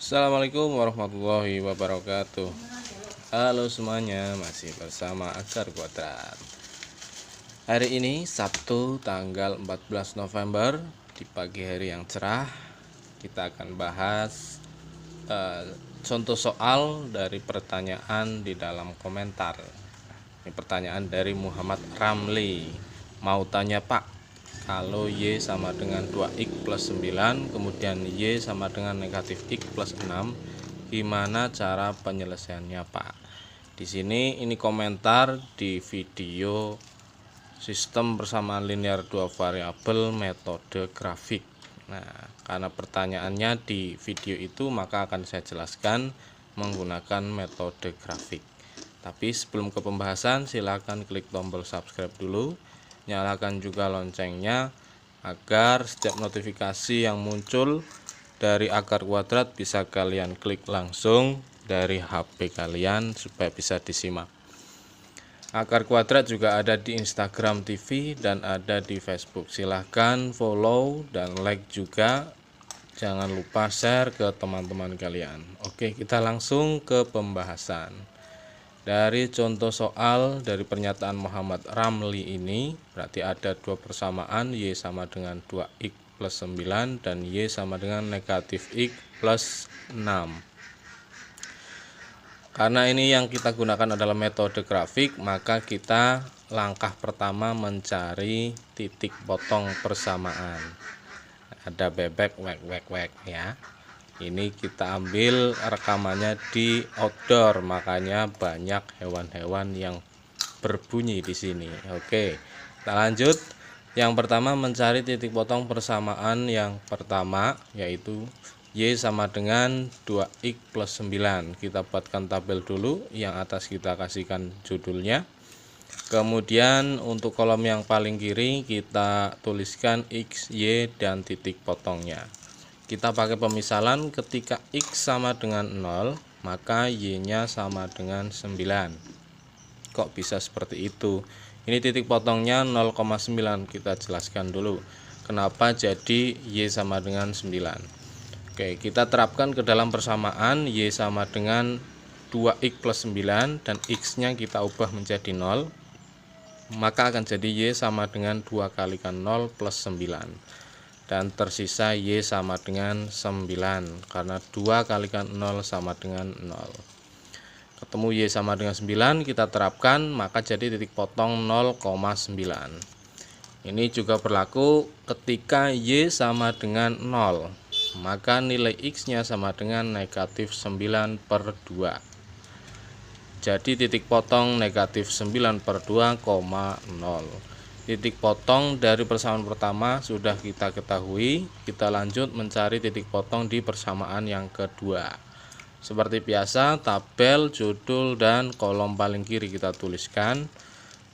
Assalamualaikum warahmatullahi wabarakatuh. Halo semuanya, masih bersama Akar Kuadrat. Hari ini Sabtu tanggal 14 November di pagi hari yang cerah. Kita akan bahas contoh soal dari pertanyaan di dalam komentar. Ini pertanyaan dari Muhammad Ramli. Mau tanya Pak, kalau Y sama dengan 2X plus 9, kemudian Y sama dengan negatif X plus 6, gimana cara penyelesaiannya Pak? Di sini ini komentar di video sistem persamaan linear dua variabel metode grafik. Nah, karena pertanyaannya di video itu, maka akan saya jelaskan menggunakan metode grafik. Tapi sebelum ke pembahasan, silakan klik tombol subscribe dulu. Nyalakan juga loncengnya agar setiap notifikasi yang muncul dari Akar Kuadrat bisa kalian klik langsung dari HP kalian supaya bisa disimak. Akar Kuadrat juga ada di Instagram TV dan ada di Facebook. Silahkan follow dan like juga. Jangan lupa share ke teman-teman kalian. Oke, kita langsung ke pembahasan. Dari contoh soal dari pernyataan Muhammad Ramli ini, berarti ada dua persamaan, Y sama dengan 2X plus 9 dan Y sama dengan negatif X plus 6. Karena ini yang kita gunakan adalah metode grafik, maka kita langkah pertama mencari titik potong persamaan. Ada bebek wek ya. Ini kita ambil rekamannya di outdoor, makanya banyak hewan-hewan yang berbunyi di sini. Oke, kita lanjut. Yang pertama mencari titik potong persamaan yang pertama, yaitu Y sama dengan 2X plus 9. Kita buatkan tabel dulu, yang atas kita kasihkan judulnya. Kemudian untuk kolom yang paling kiri kita tuliskan X, Y, dan titik potongnya. Kita pakai pemisalan, ketika X sama dengan 0, maka Y-nya sama dengan 9. Kok bisa seperti itu? Ini titik potongnya 0,9. Kita jelaskan dulu kenapa jadi Y sama dengan 9. Oke, kita terapkan ke dalam persamaan. Y sama dengan 2X plus 9 dan X-nya kita ubah menjadi 0. Maka akan jadi Y sama dengan 2 kalikan 0 plus 9. Dan tersisa Y sama dengan 9, karena 2 kalikan 0 sama dengan 0. Ketemu Y sama dengan 9, kita terapkan, maka jadi titik potong 0,9. Ini juga berlaku ketika Y sama dengan 0, maka nilai X-nya sama dengan negatif 9 per 2. Jadi titik potong negatif 9 per 2, 0. Titik potong dari persamaan pertama sudah kita ketahui. Kita lanjut mencari titik potong di persamaan yang kedua. Seperti biasa, tabel, judul, dan kolom paling kiri kita tuliskan.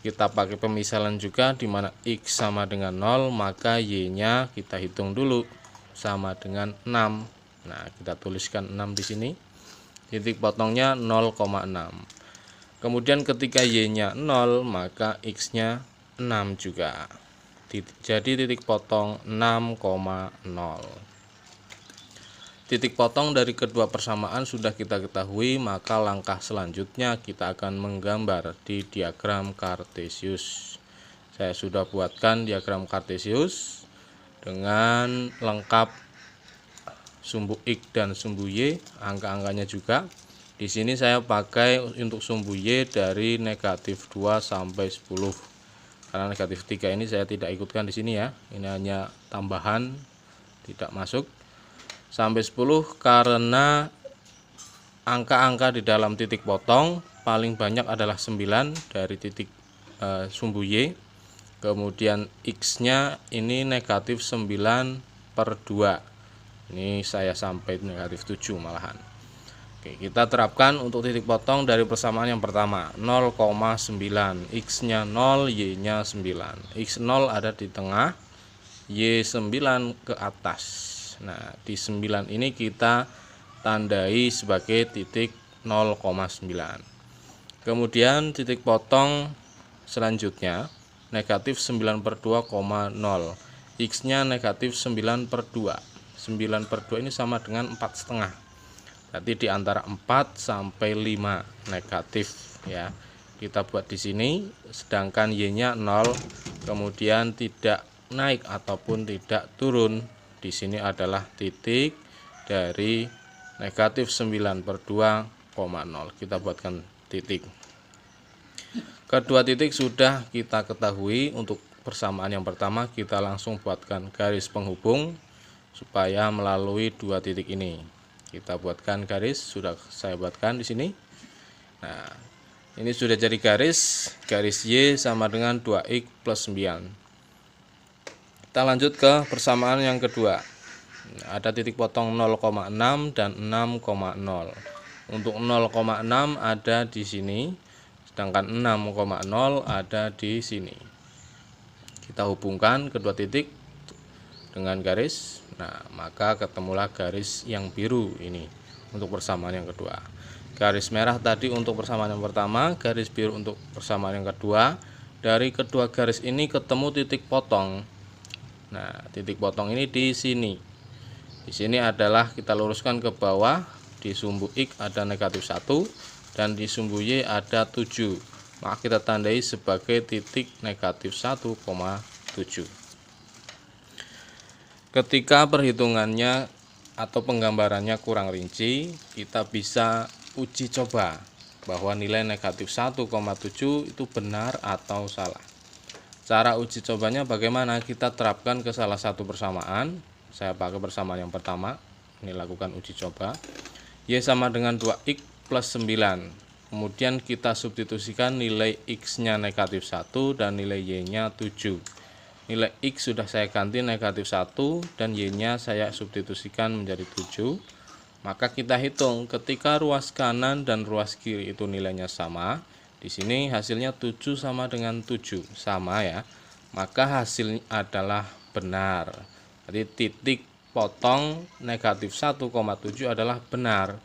Kita pakai pemisalan juga, di mana X sama dengan 0, maka Y-nya kita hitung dulu sama dengan 6. Nah, kita tuliskan 6 di sini. Titik potongnya 0,6. Kemudian ketika Y-nya 0, maka X-nya 6 juga. Jadi titik potong 6,0. Titik potong dari kedua persamaan sudah kita ketahui, maka langkah selanjutnya kita akan menggambar di diagram Kartesius. Saya sudah buatkan diagram Kartesius dengan lengkap sumbu X dan sumbu Y, angka-angkanya juga. Di sini saya pakai untuk sumbu Y dari negatif 2 sampai 10. Karena negatif 3 ini saya tidak ikutkan di sini ya. Ini hanya tambahan, tidak masuk. Sampai 10 karena angka-angka di dalam titik potong paling banyak adalah 9 dari titik sumbu Y. Kemudian X-nya ini negatif 9 per 2. Ini saya sampai negatif 7 malahan. Oke, kita terapkan untuk titik potong dari persamaan yang pertama 0,9, X-nya 0, Y-nya 9. X0 ada di tengah, Y9 ke atas. Nah, di 9 ini kita tandai sebagai titik 0,9. Kemudian titik potong selanjutnya negatif 9 per 2, 0. X-nya negatif 9 per 2. 9 per 2 ini sama dengan 4,5. Berarti di antara 4 sampai 5 negatif ya. Kita buat di sini, sedangkan Y-nya 0, kemudian tidak naik ataupun tidak turun. Di sini adalah titik dari negatif 9/2,0. Kita buatkan titik. Kedua titik sudah kita ketahui. Untuk persamaan yang pertama kita langsung buatkan garis penghubung supaya melalui dua titik ini. Kita buatkan garis, sudah saya buatkan di sini. Nah, ini sudah jadi garis Y sama dengan 2X plus 9. Kita lanjut ke persamaan yang kedua. Ada titik potong 0,6 dan 6,0. Untuk 0,6 ada di sini, sedangkan 6,0 ada di sini. Kita hubungkan kedua titik dengan garis. Nah, maka ketemulah garis yang biru ini untuk persamaan yang kedua. Garis merah tadi untuk persamaan yang pertama, garis biru untuk persamaan yang kedua. Dari kedua garis ini ketemu titik potong. Nah, titik potong ini di sini. Di sini adalah kita luruskan ke bawah, di sumbu X ada negatif 1 dan di sumbu Y ada 7. Maka kita tandai sebagai titik negatif 1,7. Ketika perhitungannya atau penggambarannya kurang rinci, kita bisa uji coba bahwa nilai negatif 1,7 itu benar atau salah. Cara uji cobanya bagaimana? Kita terapkan ke salah satu persamaan. Saya pakai persamaan yang pertama. Ini lakukan uji coba. Y sama dengan 2X plus 9. Kemudian kita substitusikan nilai X-nya negatif 1 dan nilai Y-nya 7. Nilai X sudah saya ganti negatif 1 dan Y-nya saya substitusikan menjadi 7. Maka kita hitung ketika ruas kanan dan ruas kiri itu nilainya sama. Di sini hasilnya 7 sama dengan 7, sama ya. Maka hasilnya adalah benar. Jadi titik potong negatif 1,7 adalah benar.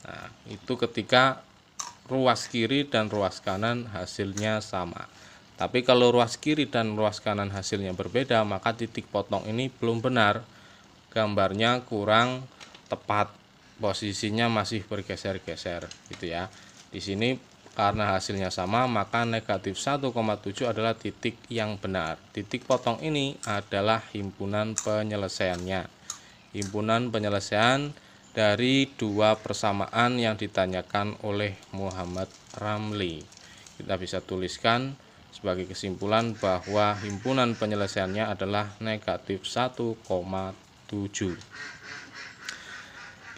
Nah, itu ketika ruas kiri dan ruas kanan hasilnya sama. Tapi kalau ruas kiri dan ruas kanan hasilnya berbeda, maka titik potong ini belum benar. Gambarnya kurang tepat, posisinya masih bergeser-geser gitu ya. Di sini karena hasilnya sama, maka negatif 1,7 adalah titik yang benar. Titik potong ini adalah himpunan penyelesaiannya. Himpunan penyelesaian dari dua persamaan yang ditanyakan oleh Muhammad Ramli. Kita bisa tuliskan sebagai kesimpulan bahwa himpunan penyelesaiannya adalah negatif 1,7.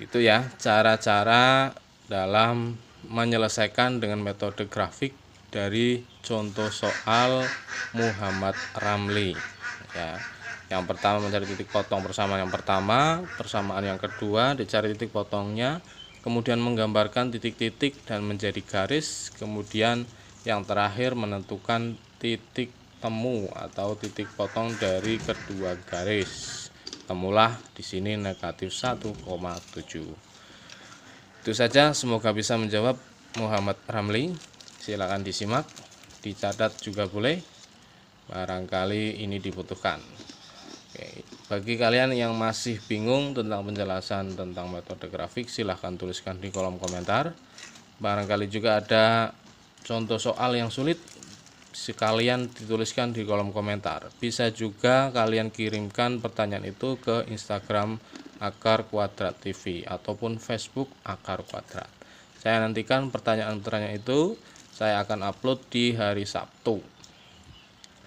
Itu ya cara-cara dalam menyelesaikan dengan metode grafik dari contoh soal Muhammad Ramli ya. Yang pertama mencari titik potong persamaan yang pertama, persamaan yang kedua dicari titik potongnya, kemudian menggambarkan titik-titik dan menjadi garis, kemudian yang terakhir menentukan titik temu atau titik potong dari kedua garis. Temulah di sini negatif 1,7. Itu saja, semoga bisa menjawab Muhammad Ramli. Silakan disimak, dicatat juga boleh, barangkali ini dibutuhkan. Oke, bagi kalian yang masih bingung tentang penjelasan tentang metode grafik, silahkan tuliskan di kolom komentar. Barangkali juga ada contoh soal yang sulit, sekalian dituliskan di kolom komentar. Bisa juga kalian kirimkan pertanyaan itu ke Instagram Akar Kuadrat TV ataupun Facebook Akar Kuadrat. Saya nantikan pertanyaan-pertanyaan itu, saya akan upload di hari Sabtu.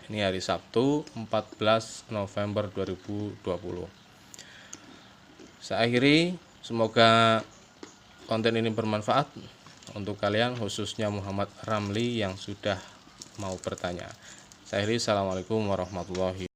Ini hari Sabtu 14 November 2020. Saya akhiri, semoga konten ini bermanfaat untuk kalian, khususnya Muhammad Ramli yang sudah mau bertanya. Saya akhiri, assalamualaikum warahmatullahi wabarakatuh.